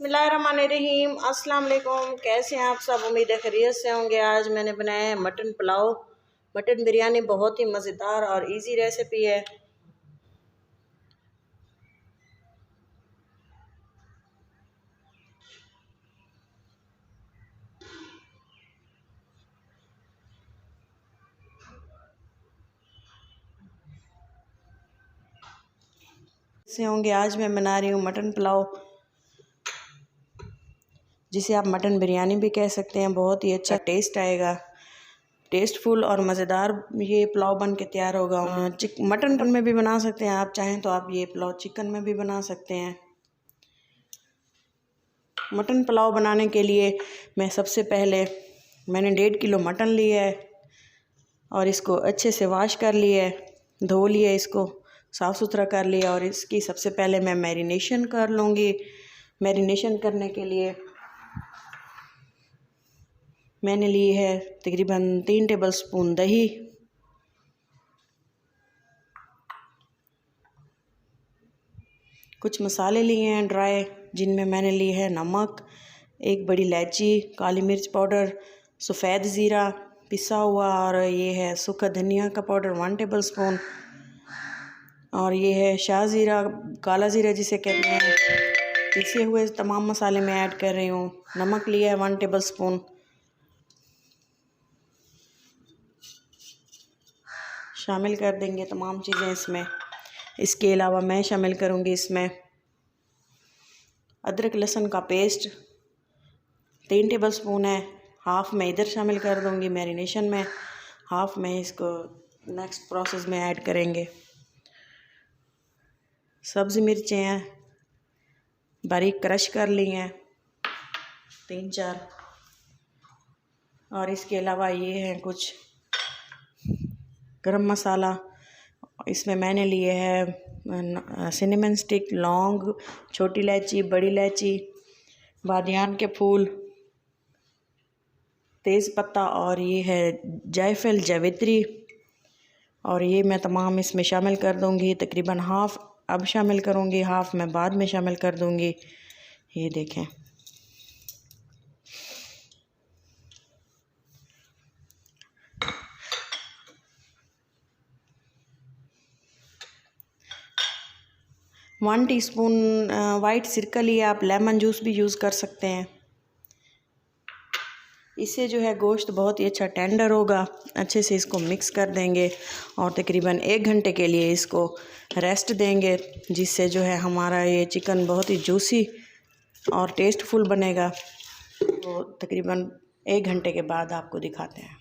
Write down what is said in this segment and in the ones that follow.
बिस्मिल्लाहिर्रहमानिर्रहीम। अस्सलाम वालेकुम। कैसे हैं आप सब? उम्मीद है खैरियत से होंगे। आज मैंने बनाया है मटन पुलाव। मटन बिरयानी बहुत ही मज़ेदार और इजी रेसिपी है। से होंगे आज मैं बना रही हूँ मटन पुलाव, जिसे आप मटन बिरयानी भी कह सकते हैं। बहुत ही अच्छा टेस्ट आएगा, टेस्टफुल और मज़ेदार ये पुलाव बन के तैयार होगा। मटन में भी बना सकते हैं आप चाहें तो। आप ये पुलाव चिकन में भी बना सकते हैं। मटन पुलाव बनाने के लिए मैं सबसे पहले मैंने 1.5 किलो मटन लिया है और इसको अच्छे से वॉश कर लिया है, धो लिया, इसको साफ़ सुथरा कर लिया। और इसकी सबसे पहले मैं मैरिनेशन कर लूँगी। मैरिनेशन करने के लिए मैंने ली है तकरीबन 3 टेबलस्पून दही, कुछ मसाले लिए हैं ड्राई, जिनमें मैंने ली है नमक, 1 बड़ी इलायची, काली मिर्च पाउडर, सफ़ेद ज़ीरा पिसा हुआ, और ये है सूखा धनिया का पाउडर 1 टेबलस्पून, और ये है शाह ज़ीरा, काला ज़ीरा जिसे कहते हैं। पिसे हुए तमाम मसाले मैं ऐड कर रही हूँ। नमक लिया है 1 टेबलस्पून। शामिल कर देंगे तमाम चीज़ें इसमें। इसके अलावा मैं शामिल करूँगी इसमें अदरक लहसुन का पेस्ट 3 टेबलस्पून है। हाफ़ मैं इधर शामिल कर दूँगी मैरिनेशन में, हाफ़ मैं इसको नेक्स्ट प्रोसेस में ऐड करेंगे। सब्ज़ मिर्चें हैं, बारीक क्रश कर ली हैं 3-4, और इसके अलावा ये हैं कुछ गरम मसाला। इसमें मैंने लिए है सिनेमन स्टिक, लौंग, छोटी इलायची, बड़ी इलायची, बादियान के फूल, तेज़ पत्ता, और ये है जायफल, जावित्री। और ये मैं तमाम इसमें शामिल कर दूँगी। तकरीबन हाफ़ अब शामिल करूँगी, हाफ़ मैं बाद में शामिल कर दूँगी। ये देखें, वन टीस्पून वाइट सिरका लिया। आप लेमन जूस भी यूज़ कर सकते हैं। इससे जो है गोश्त बहुत ही अच्छा टेंडर होगा। अच्छे से इसको मिक्स कर देंगे और तकरीबन 1 घंटे के लिए इसको रेस्ट देंगे, जिससे जो है हमारा ये चिकन बहुत ही जूसी और टेस्टफुल बनेगा। तो तकरीबन 1 घंटे के बाद आपको दिखाते हैं।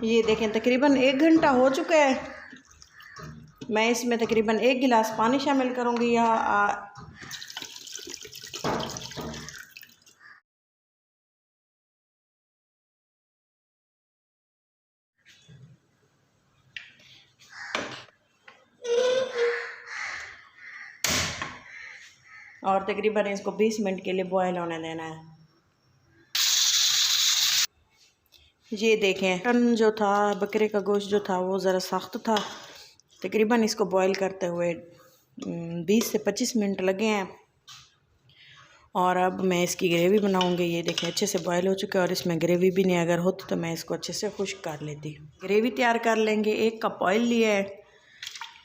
ये देखें, तकरीबन 1 घंटा हो चुका है। मैं इसमें तकरीबन 1 गिलास पानी शामिल करूँगी। या और तकरीबन इसको 20 मिनट के लिए बॉयल होने देना है। ये देखें, मटन जो था, बकरे का गोश्त जो था, वो ज़रा सख्त था। तकरीबन इसको बॉयल करते हुए 20 से 25 मिनट लगे हैं। और अब मैं इसकी ग्रेवी बनाऊंगी। ये देखें, अच्छे से बॉयल हो चुका है और इसमें ग्रेवी भी नहीं अगर होती तो मैं इसको अच्छे से खुश्क कर लेती। ग्रेवी तैयार कर लेंगे। 1 कप ऑयल लिया है।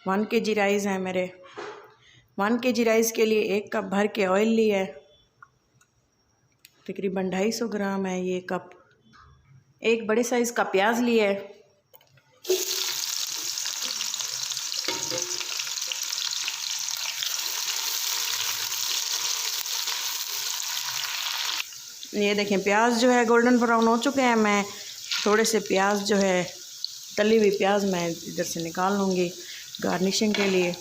1 kg राइस है मेरे। 1 kg राइस के लिए 1 कप भर के ऑयल लिया है। तकरीबन 250 ग्राम है ये कप। 1 बड़े साइज़ का प्याज लिया है। ये देखें, प्याज जो है गोल्डन ब्राउन हो चुके हैं। मैं थोड़े से प्याज जो है, तली हुई प्याज मैं इधर से निकाल लूँगी गार्निशिंग के लिए।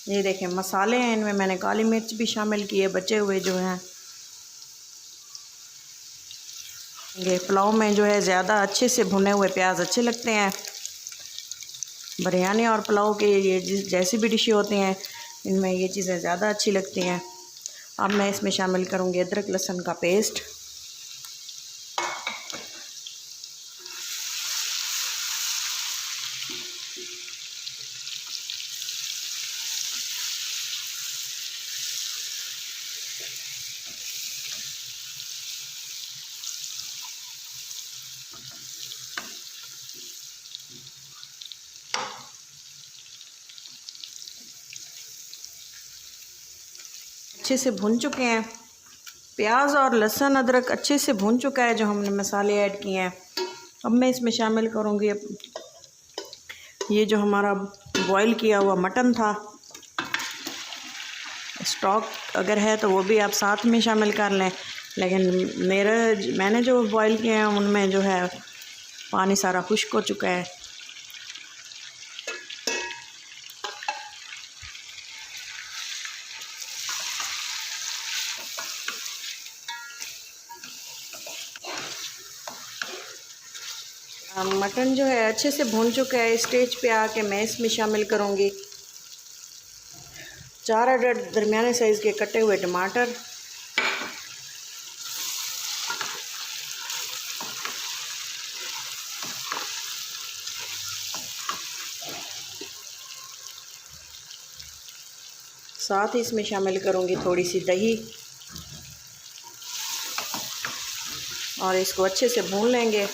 ये देखें, मसाले हैं, इनमें मैंने काली मिर्च भी शामिल की है, बचे हुए जो हैं। ये पुलाव में जो है ज़्यादा अच्छे से भुने हुए प्याज अच्छे लगते हैं। बिरयानी और पुलाव के ये जैसी भी डिशें होती हैं, इनमें ये चीज़ें ज़्यादा अच्छी लगती हैं। अब मैं इसमें शामिल करूँगी अदरक लहसुन का पेस्ट। अच्छे से भुन चुके हैं। प्याज और लहसुन अदरक अच्छे से भुन चुका है जो हमने मसाले ऐड किए हैं। अब मैं इसमें शामिल करूँगी ये जो हमारा बॉईल किया हुआ मटन था। स्टॉक अगर है तो वो भी आप साथ में शामिल कर लें, लेकिन मैंने जो बॉईल किए हैं उनमें जो है पानी सारा खुश्क हो चुका है। मटन जो है अच्छे से भून चुका है। स्टेज पे आके मैं इसमें शामिल करूँगी 4 अदद दरमियाने साइज़ के कटे हुए टमाटर, साथ ही इसमें शामिल करूँगी थोड़ी सी दही और इसको अच्छे से भून लेंगे।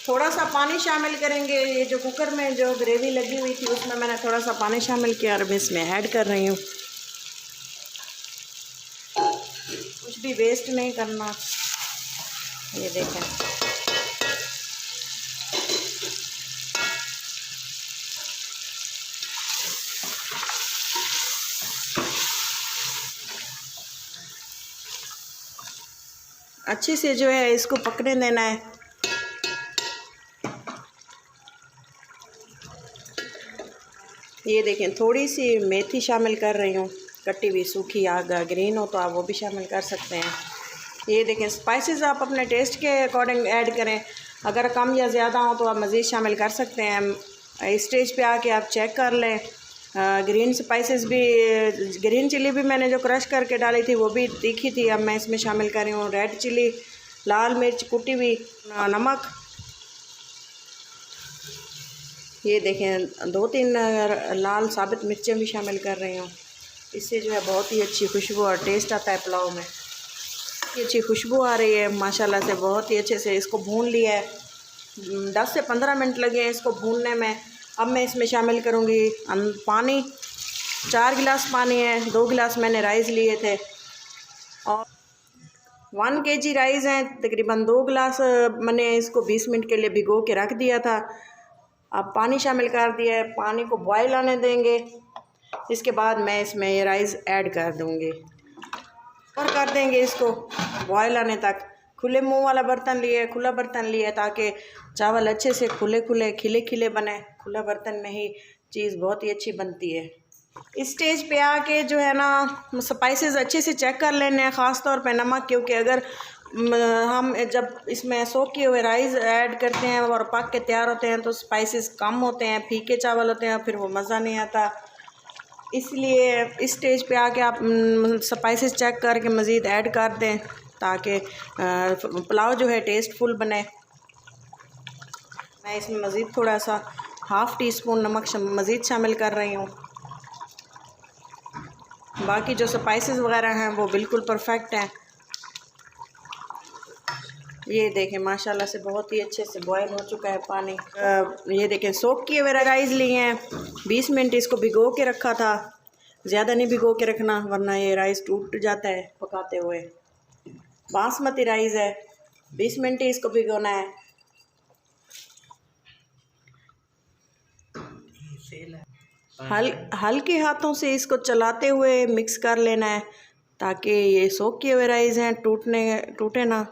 थोड़ा सा पानी शामिल करेंगे। ये जो कुकर में जो ग्रेवी लगी हुई थी उसमें मैंने थोड़ा सा पानी शामिल किया और मैं इसमें ऐड कर रही हूँ। कुछ भी वेस्ट नहीं करना। ये देखें, अच्छे से जो है इसको पकने देना है। ये देखें, थोड़ी सी मेथी शामिल कर रही हूँ, कटी हुई सूखी। अगर ग्रीन हो तो आप वो भी शामिल कर सकते हैं। ये देखें, स्पाइसेस आप अपने टेस्ट के अकॉर्डिंग ऐड करें। अगर कम या ज़्यादा हो तो आप मज़ीद शामिल कर सकते हैं। इस स्टेज पे आके आप चेक कर लें। ग्रीन स्पाइसेस भी, ग्रीन चिली भी मैंने जो क्रश करके डाली थी वो भी तीखी थी, अब मैं इसमें शामिल कर रही हूँ। रेड चिली, लाल मिर्च कुटी हुई, नमक। ये देखें, 2-3 लाल साबित मिर्चें भी शामिल कर रही हूँ। इससे जो है बहुत ही अच्छी खुशबू और टेस्ट आता है पुलाव में। अच्छी खुशबू आ रही है माशाल्लाह से। बहुत ही अच्छे से इसको भून लिया है। 10 से 15 मिनट लगे हैं इसको भूनने में। अब मैं इसमें शामिल करूँगी पानी। 4 गिलास पानी है, 2 गिलास मैंने राइस लिए थे और 1 kg राइस हैं। तकरीबन 2 गिलास मैंने इसको 20 मिनट के लिए भिगो के रख दिया था। अब पानी शामिल कर दिया है, पानी को बॉयल आने देंगे। इसके बाद मैं इसमें ये राइस ऐड कर दूँगी और कर देंगे इसको बॉयल आने तक। खुले मुंह वाला बर्तन लिए, खुला बर्तन लिए, ताकि चावल अच्छे से खुले खुले खिले खिले बने। खुला बर्तन में ही चीज़ बहुत ही अच्छी बनती है। इस स्टेज पे आके जो है ना स्पाइसेस अच्छे से चेक कर लेने हैं, ख़ास तौर पे नमक, क्योंकि अगर हम जब इसमें सोख किए हुए राइस ऐड करते हैं और पक के तैयार होते हैं तो स्पाइसेस कम होते हैं, फीके चावल होते हैं, फिर वो मज़ा नहीं आता। इसलिए इस स्टेज पे आके आप स्पाइसेस चेक करके मज़ीद ऐड कर दें ताकि पुलाव जो है टेस्टफुल बने। मैं इसमें मज़ीद थोड़ा सा ½ टीस्पून नमक मज़ीद शामिल कर रही हूँ। बाकी जो स्पाइसेस वगैरह हैं वो बिल्कुल परफेक्ट हैं। ये देखें, माशाल्लाह से बहुत ही अच्छे से बॉयल हो चुका है पानी। ये देखें, सोक किए हुए राइस लिए हैं। 20 मिनट इसको भिगो के रखा था। ज़्यादा नहीं भिगो के रखना वरना ये राइस टूट जाता है पकाते हुए। बासमती राइस है, 20 मिनट ही इसको भिगोना है। हल्के हाथों से इसको चलाते हुए मिक्स कर लेना है ताकि ये सोक किए हुए राइस हैं टूटे ना।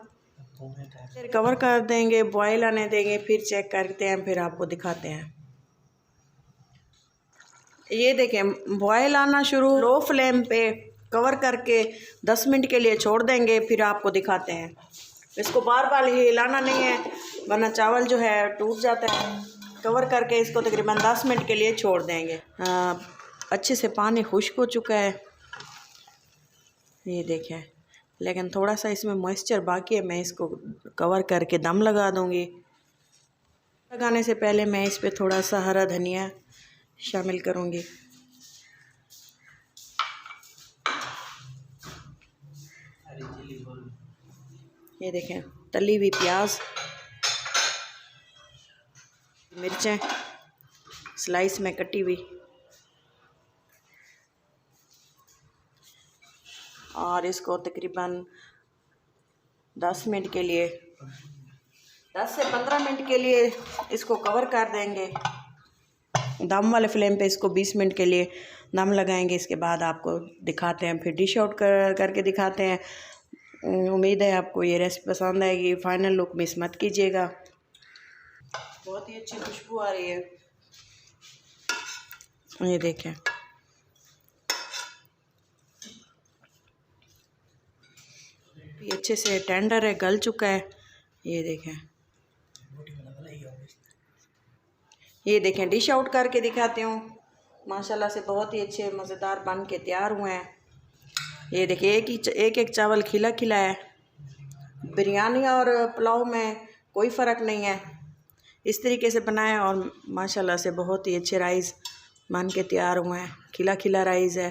फिर कवर कर देंगे, बॉयल आने देंगे, फिर चेक करते हैं, फिर आपको दिखाते हैं। ये देखें, बॉयल आना शुरू। लो फ्लेम पे कवर करके 10 मिनट के लिए छोड़ देंगे, फिर आपको दिखाते हैं। इसको बार बार हिलाना नहीं है वरना चावल जो है टूट जाता है। कवर करके इसको तकरीबन 10 मिनट के लिए छोड़ देंगे। अच्छे से पानी खुश्क हो चुका है, ये देखें, लेकिन थोड़ा सा इसमें मॉइस्चर बाकी है। मैं इसको कवर करके दम लगा दूँगी। लगाने से पहले मैं इस पर थोड़ा सा हरा धनिया शामिल करूँगी। ये देखें, तली हुई प्याज, मिर्चें स्लाइस में कटी हुई, और इसको तकरीबन 10 मिनट के लिए 10 से 15 मिनट के लिए इसको कवर कर देंगे। दम वाले फ्लेम पे इसको 20 मिनट के लिए दम लगाएंगे। इसके बाद आपको दिखाते हैं, फिर डिश आउट करके दिखाते हैं। उम्मीद है आपको ये रेसिपी पसंद आएगी। फाइनल लुक मिस मत कीजिएगा। बहुत ही अच्छी खुशबू आ रही है, ये देखें। ये अच्छे से टेंडर है, गल चुका है, ये देखें। ये देखें, डिश आउट करके दिखाती हूँ। माशाल्लाह से बहुत ही अच्छे मज़ेदार बन के तैयार हुए हैं। ये देखिए, एक चावल खिला खिला है। बिरयानी और पुलाव में कोई फ़र्क नहीं है। इस तरीके से बनाएं और माशाल्लाह से बहुत ही अच्छे राइस बन के तैयार हुए हैं। खिला खिला राइस है।